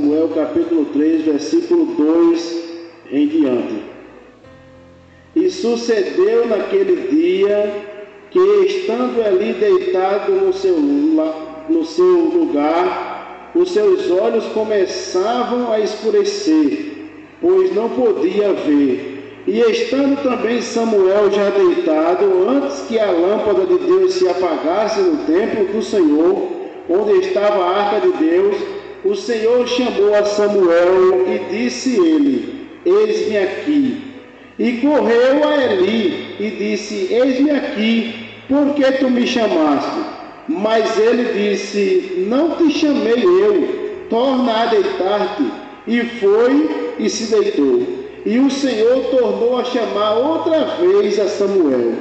Samuel, capítulo 3, versículo 2 em diante. E sucedeu naquele dia que, estando ali deitado no seu lugar, os seus olhos começavam a escurecer, pois não podia ver. E estando também Samuel já deitado, antes que a lâmpada de Deus se apagasse no templo do Senhor, onde estava a arca de Deus, o Senhor chamou a Samuel e disse ele: eis-me aqui. E correu a Eli e disse: eis-me aqui, por que tu me chamaste? Mas ele disse: não te chamei eu, torna a deitar-te. E foi e se deitou. E o Senhor tornou a chamar outra vez a Samuel,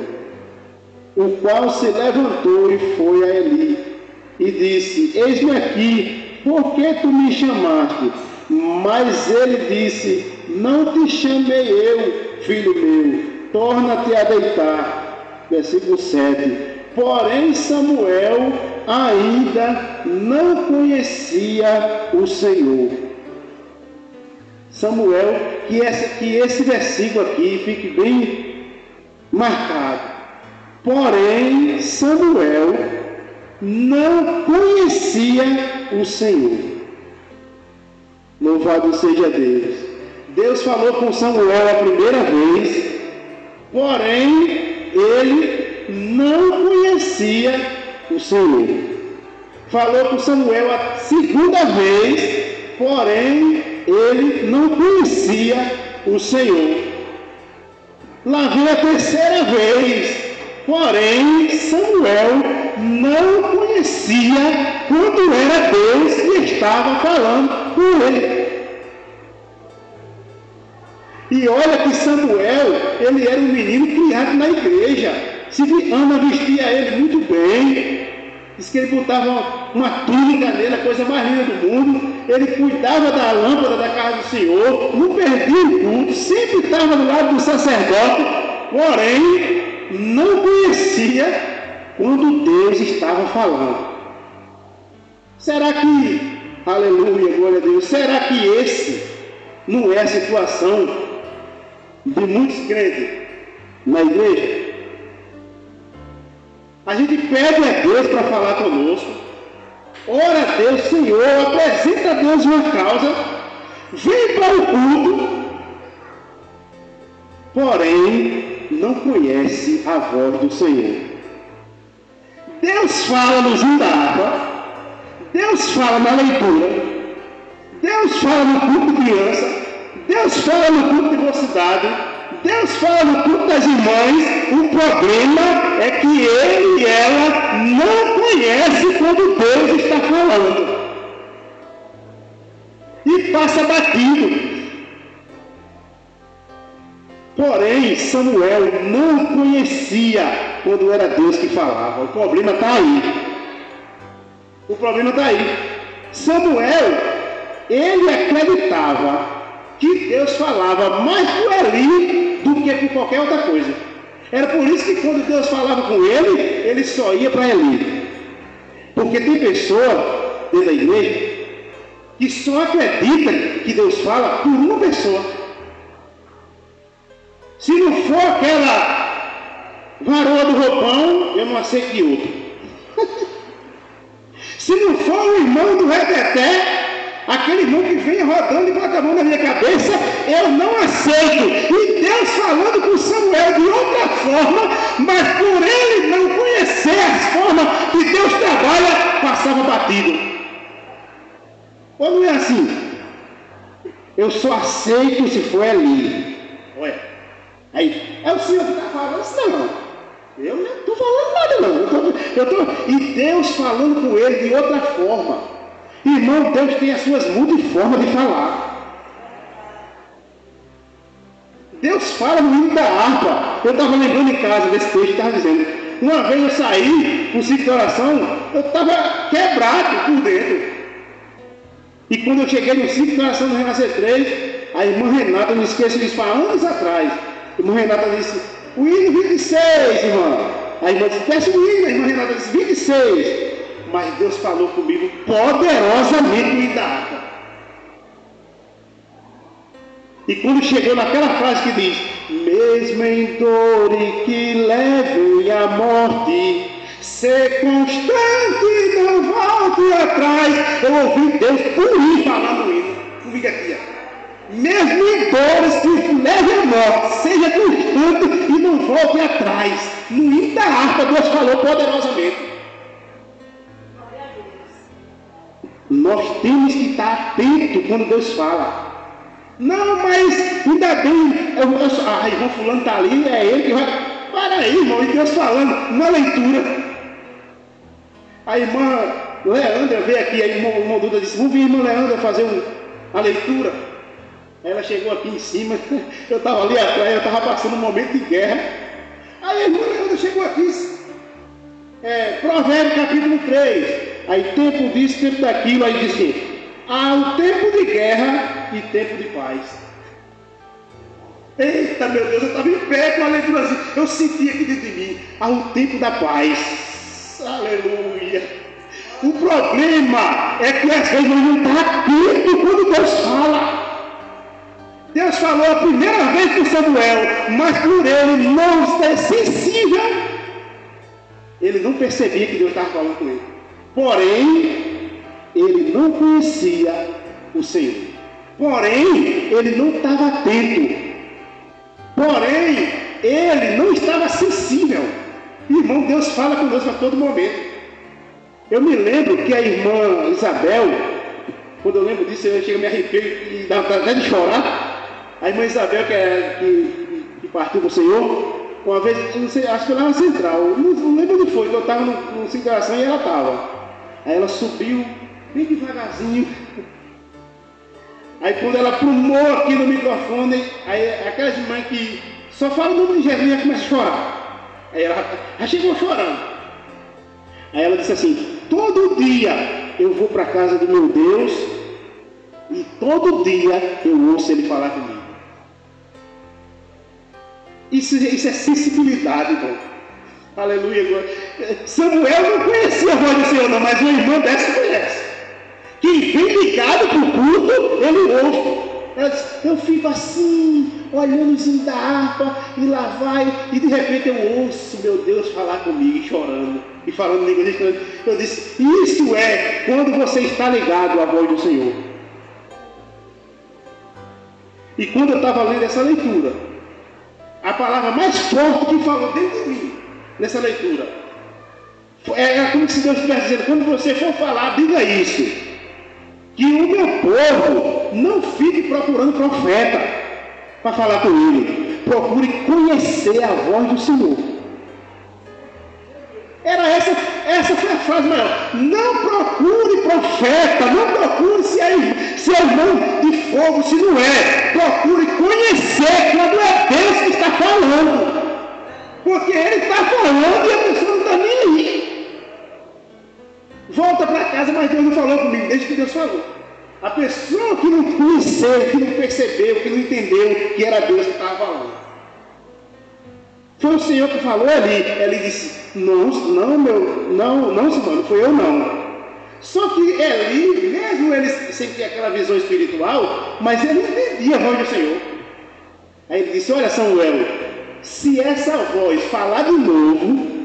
o qual se levantou e foi a Eli e disse: eis-me aqui, por que tu me chamaste? Mas ele disse: não te chamei eu, filho meu, torna-te a deitar. Versículo 7. Porém Samuel ainda não conhecia o Senhor. Samuel, que esse versículo aqui fique bem marcado. Porém Samuel não conhecia o Senhor. Louvado seja Deus. Deus falou com Samuel a primeira vez, porém ele não conhecia o Senhor. Falou com Samuel a segunda vez, porém ele não conhecia o Senhor. Lá veio a terceira vez, porém Samuel não conhecia quando era Deus que estava falando com ele. E olha que Samuel, ele era um menino criado na igreja. Ana vestia ele muito bem. Diz que ele botava uma túnica nele, a coisa mais linda do mundo. Ele cuidava da lâmpada da casa do Senhor, não perdia o culto, sempre estava do lado do sacerdote, porém não conhecia quando Deus estava falando. Será que, aleluia, glória a Deus, será que esse não é a situação de muitos crentes na igreja? A gente pede a Deus para falar conosco, ora a Deus, Senhor, apresenta a Deus uma causa, vem para o culto, porém não conhece a voz do Senhor. Deus fala no João da Água, Deus fala na leitura, Deus fala no culto de criança, Deus fala no culto de mocidade, Deus fala no culto das irmãs. O problema é que ele e ela não conhecem quando Deus está falando. E passa batido. Porém, Samuel não conhecia quando era Deus que falava. O problema está aí. O problema está aí. Samuel, ele acreditava que Deus falava mais por Eli do que por qualquer outra coisa. Era por isso que quando Deus falava com ele, ele só ia para Eli. Porque tem pessoa dentro da igreja que só acredita que Deus fala por uma pessoa. Se não for aquela varoa do roupão, eu não aceito de outro. Se não for o irmão do reteté, aquele irmão que vem rodando e bota a mão na minha cabeça, eu não aceito. E Deus falando com Samuel de outra forma, mas por ele não conhecer as formas que Deus trabalha, passava batido. Ou não é assim? Eu só aceito se for ali. Olha, aí, é o Senhor que está falando isso, não. Eu não estou falando nada, não. E Deus falando com ele de outra forma. Irmão, Deus tem as suas multiformas de falar. Deus fala no hino da harpa. Eu estava lembrando em casa desse texto que estava dizendo. Uma vez eu saí com ciclo de oração, eu estava quebrado por dentro. E quando eu cheguei no ciclo de oração do Renascer 3, a irmã Renata, eu não esqueço disso, há anos atrás. A irmã Renata disse: o hino 26, irmã. A irmã disse: peça o hino. A irmã Renata disse: 26. Mas Deus falou comigo poderosamente no hino da harpa. E quando chegou naquela frase que diz, mesmo em dores que levem à morte, ser constante, não volte atrás. Eu ouvi Deus por mim falar no hino. Comigo aqui, ó. Mesmo em dores que levem à morte, seja constante e não volte atrás. No hino da harpa, Deus falou poderosamente. Nós temos que estar atentos quando Deus fala. Não, mas ainda bem, irmão fulano está ali, é ele que vai. Para aí, irmão, e Deus falando, uma leitura. A irmã Leandra veio aqui, a irmã Duda disse, vamos vir, irmã Leandra, fazer a leitura. Aí ela chegou aqui em cima, eu estava ali atrás, eu estava passando um momento de guerra. Aí a irmã Leandra chegou aqui, Provérbios capítulo 3. Aí tempo disso, tempo daquilo, aí disse, há um tempo de guerra e tempo de paz. Eita, meu Deus, eu estava em pé com a leitura assim, eu senti aqui dentro de mim, há um tempo da paz. Aleluia. O problema é que às vezes nós não estamos atentos quando Deus fala. Deus falou a primeira vez com Samuel, mas por ele não ser sensível, ele não percebia que Deus estava falando com ele. Porém, ele não conhecia o Senhor. Porém, ele não estava atento. Porém, ele não estava sensível. Irmão, Deus fala conosco a todo momento. Eu me lembro que a irmã Isabel, quando eu lembro disso, eu chego a me arrepiar e dá até de chorar. A irmã Isabel, que partiu com o Senhor, uma vez, não sei, acho que lá na Central, não lembro onde foi, que eu estava no Cintração e ela estava. Aí ela subiu bem devagarzinho. Aí quando ela plumou aqui no microfone, aí aquelas mães que só falam o nome de Jesus e começa a chorar. Aí ela já chegou chorando. Aí ela disse assim, todo dia eu vou para a casa do meu Deus e todo dia eu ouço ele falar comigo. Isso é sensibilidade, irmão. Aleluia. Samuel não conhecia a voz do Senhor, não, mas uma irmã dessa conhece. Quem vem ligado para o culto, ele ouve. Eu fico assim, olhando o zinho da harpa, e lá vai, e de repente eu ouço meu Deus falar comigo, e chorando, e falando língua estranha. Eu disse, isso é quando você está ligado à voz do Senhor. E quando eu estava lendo essa leitura, a palavra mais forte que falou dentro de mim, nessa leitura, é como se Deus estivesse dizendo, quando você for falar, diga isso, que o meu povo não fique procurando profeta para falar com ele, procure conhecer a voz do Senhor. Essa foi a frase maior. Não procure profeta, não procure se é irmão de fogo, se não é. Procure conhecer quando é Deus que está falando. Porque ele está falando e a pessoa não está nem aí. Volta para casa, mas Deus não falou comigo, desde que Deus falou. A pessoa que não conheceu, que não percebeu, que não entendeu que era Deus que estava falando. Foi o Senhor que falou ali. Ele disse, não, Simão, foi eu não. Só que Eli, mesmo ele sem ter aquela visão espiritual, mas ele entendia a voz do Senhor. Aí ele disse, olha Samuel, se essa voz falar de novo,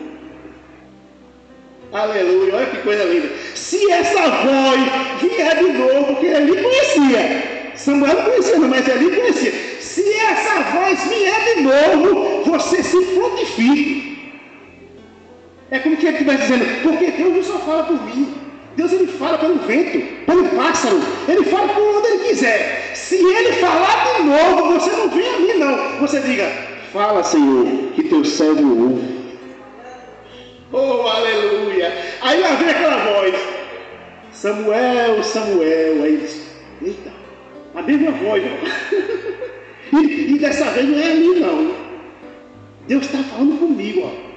aleluia, olha que coisa linda. Se essa voz vier de novo, porque ele conhecia, Samuel não conhecia não, mas ele conhecia. Se essa voz vier de novo, você se frutifique. É como que ele estivesse dizendo, porque Deus não só fala por mim. Deus ele fala pelo vento, pelo pássaro, ele fala por onde ele quiser. Se ele falar de novo, você não vem a mim não. Você diga, fala Senhor, que teu servo ouve. Oh, aleluia. Aí lá vem aquela voz, Samuel, Samuel. Aí diz, eita, a mesma voz. E dessa vez não é a mim não. Deus está falando comigo, ó.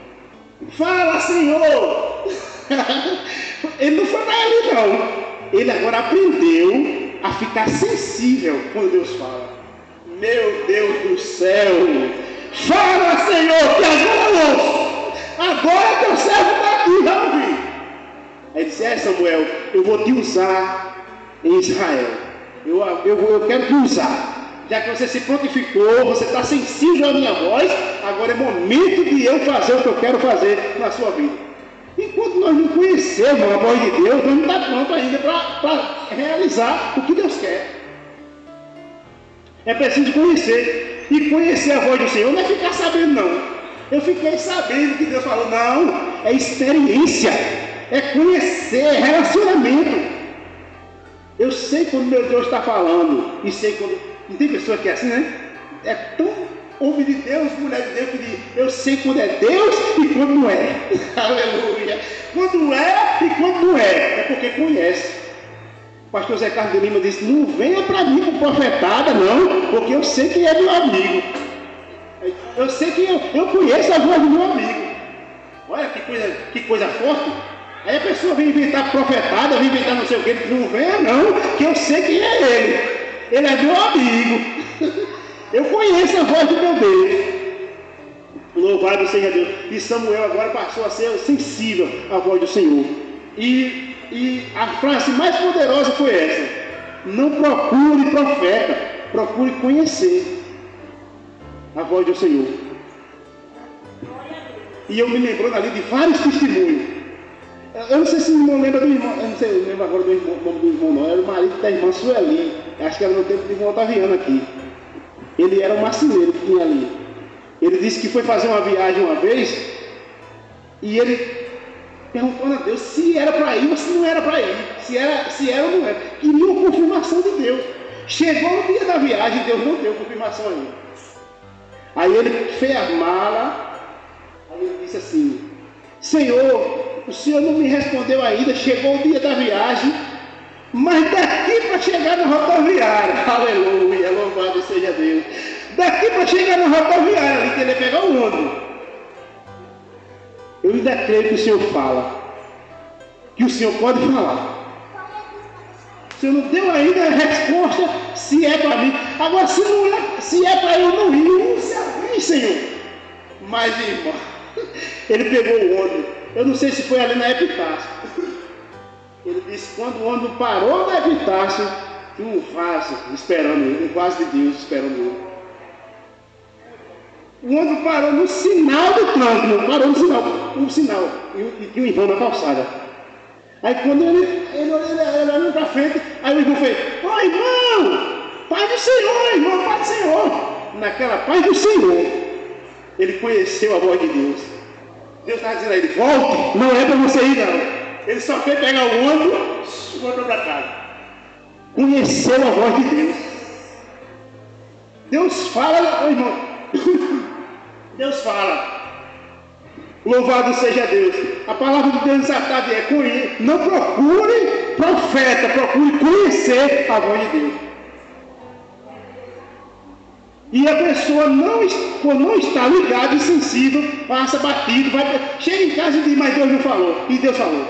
Fala Senhor. Ele não foi para ele não. Ele agora aprendeu a ficar sensível quando Deus fala. Meu Deus do céu. Fala Senhor, que agora eu ouço. Agora teu servo está aqui, vai ouvir. Aí ele disse, Samuel, eu vou te usar em Israel. Eu quero te usar. Já que você se prontificou, você está sensível à minha voz, agora é momento de eu fazer o que eu quero fazer na sua vida. Enquanto nós não conhecemos a voz de Deus, nós não estamos prontos ainda para realizar o que Deus quer. É preciso conhecer. E conhecer a voz do Senhor não é ficar sabendo, não. Eu fiquei sabendo que Deus falou. Não, é experiência. É conhecer, é relacionamento. Eu sei quando meu Deus está falando. E sei quando... Não tem pessoa que é assim, né? É tão homem de Deus, mulher de Deus, que diz, eu sei quando é Deus e quando não é. Aleluia. Quando é e quando não é. É porque conhece. O pastor Zé Carlos de Lima disse, não venha para mim com profetada, não, porque eu sei quem é meu amigo. Eu sei que eu conheço a voz do meu amigo. Olha que coisa forte. Aí a pessoa vem inventar profetada, vem inventar não sei o que, não venha não, que eu sei quem é ele. Ele é meu amigo. Eu conheço a voz do meu Deus. Louvado seja Deus. E Samuel agora passou a ser sensível à voz do Senhor. E a frase mais poderosa foi essa: não procure profeta, procure conhecer a voz do Senhor. E eu me lembrando ali de vários testemunhos. Eu não sei se o irmão lembra do irmão, eu não sei, eu lembro agora do nome do irmão não, era o marido da irmã Sueli, acho que era no tempo do irmão Otaviano aqui. Ele era um marceneiro que tinha ali. Ele disse que foi fazer uma viagem uma vez, e ele perguntou a Deus se era para ir ou se não era para ir, se era ou não era. Queria uma confirmação de Deus. Chegou o dia da viagem, Deus não deu confirmação ainda. Aí ele fez a mala, aí ele disse assim, Senhor, o Senhor não me respondeu ainda, chegou o dia da viagem, mas daqui para chegar na rodoviária, aleluia, louvado seja Deus, daqui para chegar na rodoviária, ali que ele ia pegar o ônibus, eu ainda creio que o Senhor fala, que o Senhor pode falar. O Senhor não deu ainda a resposta se é para mim. Agora, se é para eu não ir, eu não sei, Senhor. Mas, irmão, ele pegou o ônibus. Eu não sei se foi ali na Epitácio. Ele disse, quando o ônibus parou na Epitácio, tinha um vaso esperando ele, um vaso de Deus esperando ele. O ônibus parou no sinal do trânsito, não parou no sinal, e tinha um irmão na calçada. Aí quando ele olhou para frente, aí o irmão fez, ô irmão, Pai do Senhor, irmão, Pai do Senhor. Naquela paz do Senhor, ele conheceu a voz de Deus. Deus está dizendo a ele, volte, não é para você ir não. Ele só quer pegar o ônibus e voltar para casa. Conheceu a voz de Deus. Deus fala, irmão. Deus fala. Louvado seja Deus. A palavra de Deus nessa tarde é não procure profeta, procure conhecer a voz de Deus. E a pessoa por não estar ligada e sensível, passa batido, chega em casa e diz, mas Deus não falou. E Deus falou.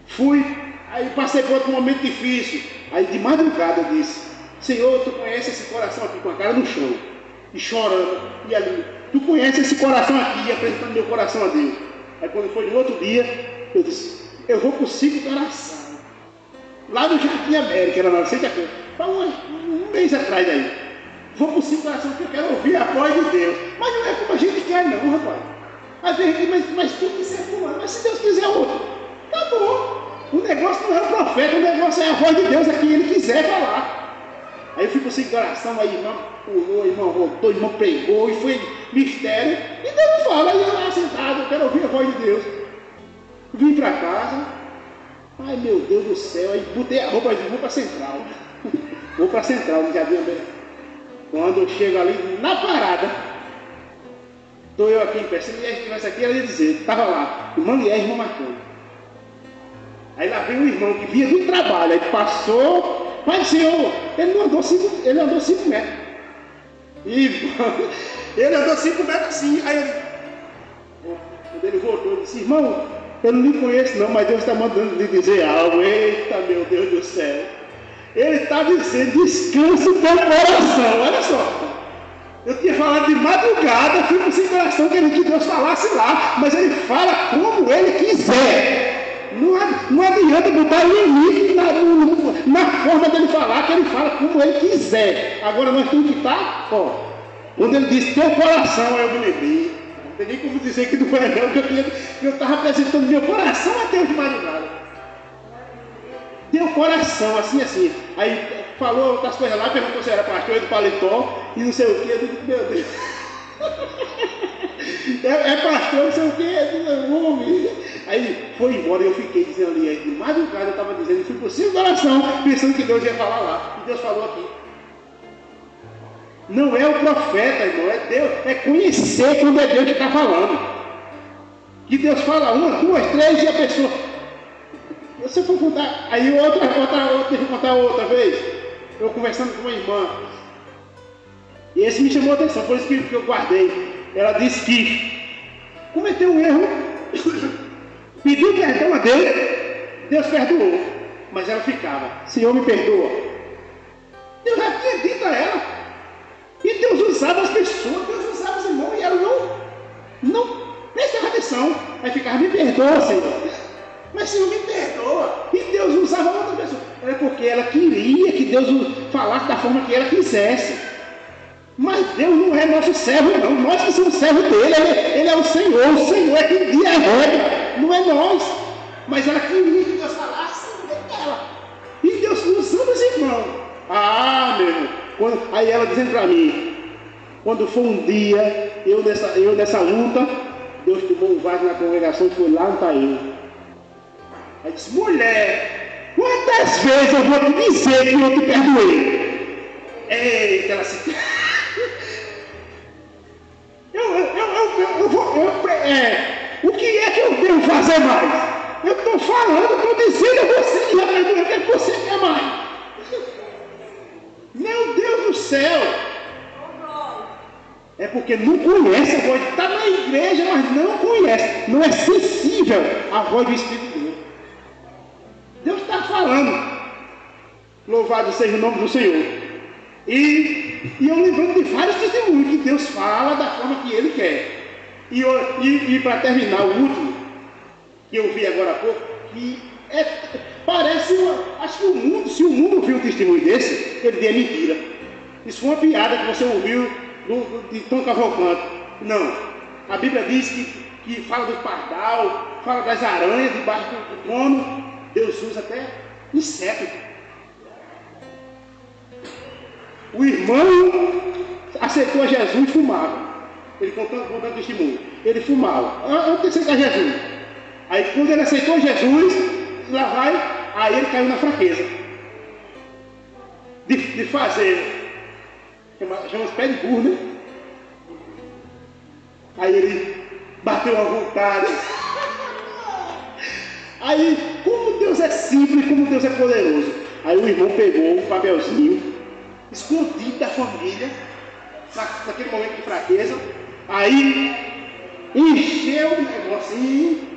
Fui, aí passei por outro momento difícil. Aí de madrugada eu disse, Senhor, tu conhece esse coração aqui com a cara no chão, e chorando, e ali, tu conhece esse coração aqui, apresentando meu coração a Deus. Aí quando foi no outro dia, eu disse, eu vou para o ciclo de oração. Lá no Jardim América, era na sexta-feira, um mês atrás aí. Vou para o ciclo de oração porque eu quero ouvir a voz de Deus. Mas não é como a gente quer não, rapaz. Às vezes, mas tu quiser fulano, mas se Deus quiser outro, tá bom. O negócio não é o profeta, o negócio é a voz de Deus, é quem ele quiser falar. Aí eu fui para o ciclo de oração, aí irmão pulou, irmão voltou, irmão pregou, e foi mistério. E Deus fala, e eu lá sentado, eu quero ouvir a voz de Deus. Vim para casa, ai meu Deus do céu, aí botei a roupa e disse, vou para a central. Vou para a central, no Jardim América. Quando eu chego ali na parada, estou eu aqui em pé, se ele estivesse aqui, ela ia dizer, estava lá, irmão Lier, irmão Marcão. Aí lá veio um irmão que vinha do trabalho, aí passou, Pai do Senhor, ele andou 5 metros. Ele andou 5 metros assim, aí quando ele voltou, eu disse, irmão, eu não lhe conheço não, mas Deus está mandando lhe dizer algo. Eita, meu Deus do céu. Ele está dizendo, descanse o teu coração. Olha só. Eu tinha falado de madrugada, fui para o coração querendo que Deus falasse lá, mas ele fala como ele quiser. Não adianta botar limite na forma dele falar, que ele fala como ele quiser. Agora nós temos que estar, ó. Quando ele disse teu coração, aí eu me lembrei. Não tem nem como dizer que não foi não, porque eu estava apresentando meu coração a Deus de madrugada. Deu coração, assim. Aí falou outras coisas lá, perguntou se era pastor do paletó e não sei o que. Eu disse, meu Deus. É pastor, não sei o que. Aí foi embora e eu fiquei dizendo ali. Aí de madrugada eu estava dizendo, fui por 5 oração, pensando que Deus ia falar lá. E Deus falou aqui. Não é o profeta, irmão, é Deus. É conhecer quando é Deus que está falando. Que Deus fala 1, 2, 3 e a pessoa. Você foi contar. Aí outra, teve que contar outra vez. Eu conversando com uma irmã. E esse me chamou a atenção, por isso que eu guardei. Ela disse que cometeu um erro, pediu perdão a Deus, Deus perdoou. Mas ela ficava, Senhor me perdoa. Deus já tinha dito a ela. E Deus usava as pessoas, Deus usava os irmãos, e ela não prestava atenção. Aí ficava, me perdoa, Senhor. Mas Senhor, me perdoa. E Deus usava outra pessoa. Era porque ela queria que Deus falasse da forma que ela quisesse. Mas Deus não é nosso servo, não. Nós que somos servos dele. Ele é o Senhor. O Senhor é quem guia a regra. Não é nós. Mas ela queria que Deus falasse dela. E Deus usando os irmãos. Ah, meu irmão. Aí ela dizendo para mim, quando foi um dia, eu nessa luta, Deus tomou um vaso na congregação e foi lá no Tainho. Aí disse, mulher, quantas vezes eu vou te dizer que eu te perdoei? Eita, ela se... o que é que eu devo fazer mais? Eu estou falando, estou dizendo a você que já perdoei, o que é que você quer mais? Meu Deus do céu! É porque não conhece a voz, está na igreja, mas não conhece, não é sensível à voz do Espírito de Deus. Deus está falando. Louvado seja o nome do Senhor. E eu lembrando de vários testemunhos que Deus fala da forma que Ele quer. E para terminar, o último, que eu vi agora há pouco, que parece acho que o mundo, se o mundo viu um testemunho desse, ele diz, é mentira. Isso foi uma piada que você ouviu de Tom Cavalcante. Não. A Bíblia diz que fala do pardal, fala das aranhas debaixo do trono. Deus usa até inseto. O irmão aceitou a Jesus e fumava. Ele contando testemunho. Ele fumava. Antes de aceitar Jesus. Aí quando ele aceitou Jesus, lá vai, aí ele caiu na fraqueza. De fazer. Chama-se pé de burro, né? Aí ele bateu à vontade. Aí, como Deus é simples, como Deus é poderoso. Aí o irmão pegou um papelzinho, escondido da família, naquele momento de fraqueza. Aí, encheu o negocinho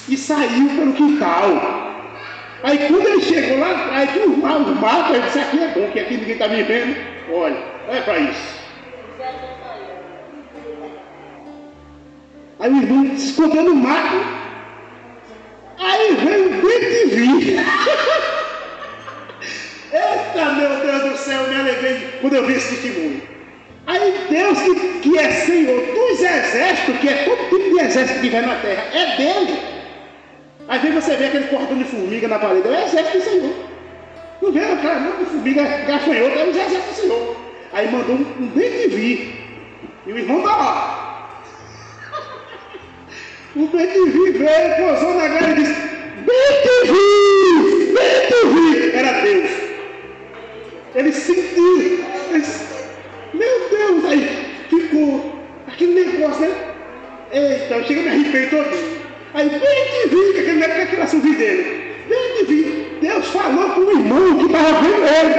e saiu pelo quintal. Aí quando ele chegou lá atrás, que os matos, ele disse, aqui é bom, que aqui ninguém está me vendo. Olha para isso. Aí o irmão se escondeu no mato. Aí veio o BTV. Eita, meu Deus do céu, eu me alegrei quando eu vi esse testemunho. Aí Deus que é Senhor dos exércitos, que é todo tipo de exército que vai na terra, é dele. Às vezes você vê aquele cordão de formiga na parede, é o exército do Senhor. Não vê aquela mão de formiga gafanhoto, é o exército do Senhor. Aí mandou um BTV. E o irmão está lá. O BTV veio, pousou na galera e disse, BTV! Era Deus. Ele sentiu. Meu Deus, aí ficou aquele negócio, né? Eita, chega me arrepiei todinho. Aí, BTV, aquele assovio dele. BTV, Deus falou com o irmão que estava vendo ele.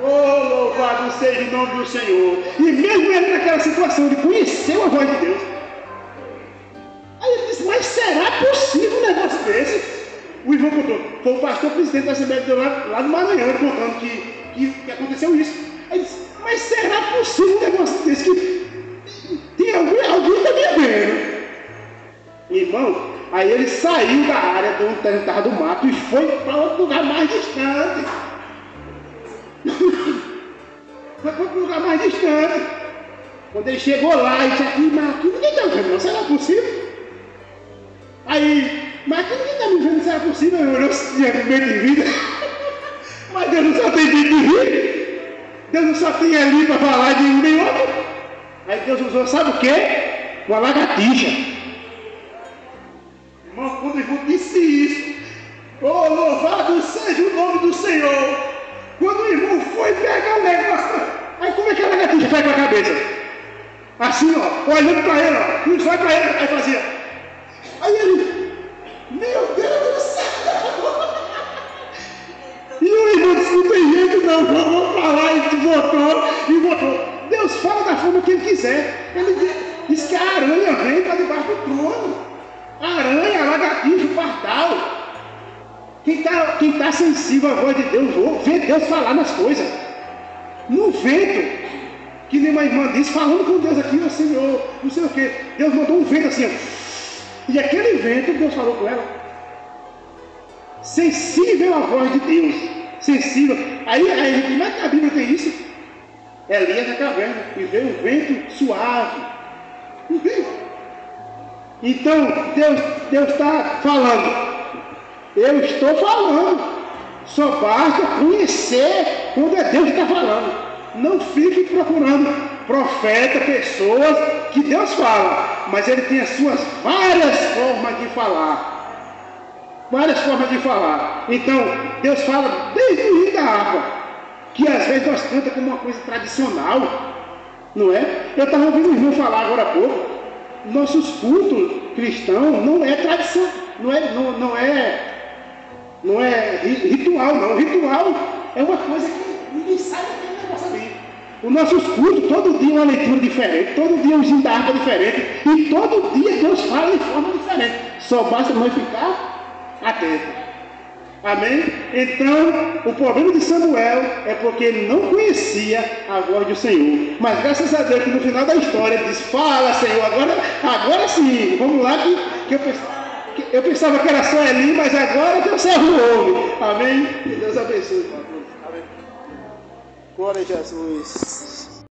Oh, louvado seja o nome do Senhor. E mesmo ele naquela situação, ele conheceu a voz de Deus. Aí ele disse, mas será possível um negócio desse? O irmão contou, foi o pastor presidente da Assembleia de Deus lá no Maranhão, contando que aconteceu isso. Aí ele disse, mas será possível um negócio desse? Que tem alguém está me vendo? Irmão, aí ele saiu da área onde estava do mato e foi para outro lugar mais distante. Foi para um lugar mais distante. Quando ele chegou lá, ele disse aqui, mas aqui ninguém está me vendo, não, será possível? Aí, mas aqui ninguém está me vendo, será possível? Eu não tinha medo de vida. Mas Deus não só tem medo de rir. Deus não só tem ali para falar de um nem outro. Aí Deus usou, sabe o quê? Uma lagartixa. Irmão, quando o irmão disse isso, oh, louvado seja o nome do Senhor. Quando o irmão foi pegar o negócio, aí como é que a lagartixa faz com a cabeça? Assim, ó, olhando para ele, ó, não vai para ele, aí fazia. Aí ele, meu Deus do céu! E o irmão disse, não tem jeito não, vamos para lá, e voltou. Deus fala da forma que ele quiser. Ele diz que a aranha vem para debaixo do trono. A aranha, a lagartixa, o pardal. Quem tá sensível à voz de Deus, vê Deus falar nas coisas. No vento, que nem uma irmã disse, falando com Deus aqui, ó Senhor, não sei o que. Deus mandou um vento assim, ó. E aquele vento, Deus falou com ela. Sensível à voz de Deus. Sensível. Aí, como é que a Bíblia tem isso? Elias na caverna, e veio um vento suave. Não veio? Então, Deus está falando. Eu estou falando. Só basta conhecer quando é Deus que está falando. Não fique procurando profeta, pessoas que Deus fala, mas ele tem as suas várias formas de falar. Várias formas de falar. Então, Deus fala desde o início da harpa, que às vezes nós cantamos como uma coisa tradicional, não é? Eu estava ouvindo o irmão falar agora há pouco, nossos cultos cristãos não é tradição, não é ritual, não. Ritual é uma coisa que ninguém sabe o que é negócio ali. Os nossos cultos, todo dia uma leitura diferente, todo dia um hino da harpa diferente, e todo dia Deus fala de forma diferente. Só basta nós ficar atentos. Amém? Então, o problema de Samuel é porque ele não conhecia a voz do Senhor. Mas graças a Deus que no final da história ele disse, fala Senhor, agora sim, vamos lá que eu pensava que era só Eli, mas agora que eu servo o homem. Amém? Que Deus abençoe. Amém. Glória a Jesus.